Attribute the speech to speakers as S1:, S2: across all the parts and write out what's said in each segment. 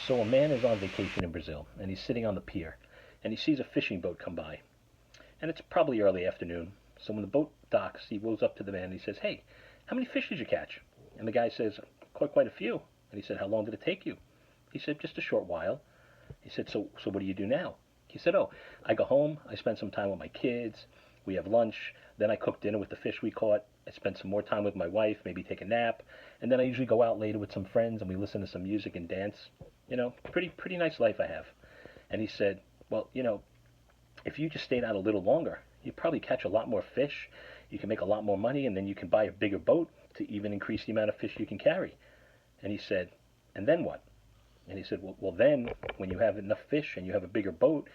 S1: So a man is on vacation in Brazil, and he's sitting on the pier, and he sees a fishing boat come by. And it's probably early afternoon. So when the boat docks, he goes up to the man and he says, "Hey, how many fish did you catch?" And the guy says, "Quite a few." And he said, "How long did it take you?" He said, "Just a short while." He said, "So what do you do now?" He said, "Oh, I go home, I spend some time with my kids, we have lunch, then I cook dinner with the fish we caught, I spend some more time with my wife, maybe take a nap, and then I usually go out later with some friends and we listen to some music and dance. Pretty nice life I have." And he said, "Well, if you just stayed out a little longer, you'd probably catch a lot more fish, you can make a lot more money, and then you can buy a bigger boat to even increase the amount of fish you can carry." And he said, "And then what?" And he said, well, then when you have enough fish and you have a bigger boat,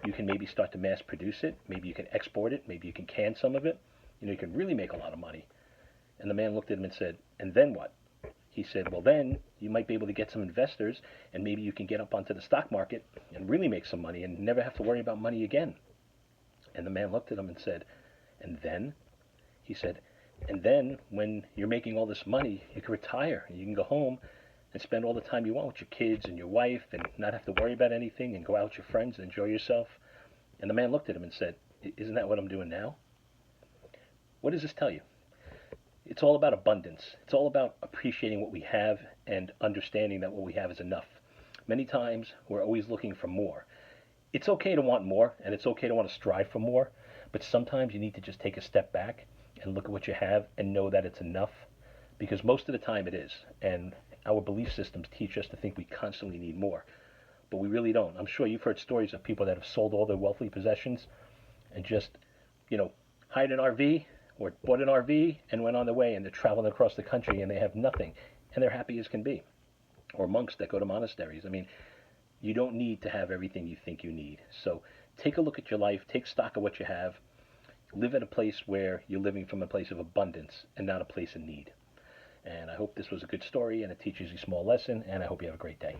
S1: you can maybe start to mass produce it. Maybe you can export it. Maybe you can can some of it. You can really make a lot of money." And the man looked at him and said, "And then what?" He said, "Well, then you might be able to get some investors, and maybe you can get up onto the stock market and really make some money and never have to worry about money again." And the man looked at him and said, "And then?" He said, "And then when you're making all this money, you can retire and you can go home and spend all the time you want with your kids and your wife and not have to worry about anything and go out with your friends and enjoy yourself." And the man looked at him and said, "Isn't that what I'm doing now?" What does this tell you? It's all about abundance. It's all about appreciating what we have and understanding that what we have is enough. Many times we're always looking for more. It's okay to want more and it's okay to want to strive for more, but sometimes you need to just take a step back and look at what you have and know that it's enough, because most of the time it is. And our belief systems teach us to think we constantly need more, but we really don't. I'm sure you've heard stories of people that have sold all their wealthy possessions and just, you know, hired an RV or bought an RV and went on their way, and they're traveling across the country and they have nothing and they're happy as can be. Or monks that go to monasteries. I mean, you don't need to have everything you think you need. So take a look at your life, take stock of what you have, live in a place where you're living from a place of abundance and not a place of need. And I hope this was a good story and it teaches you a small lesson, and I hope you have a great day.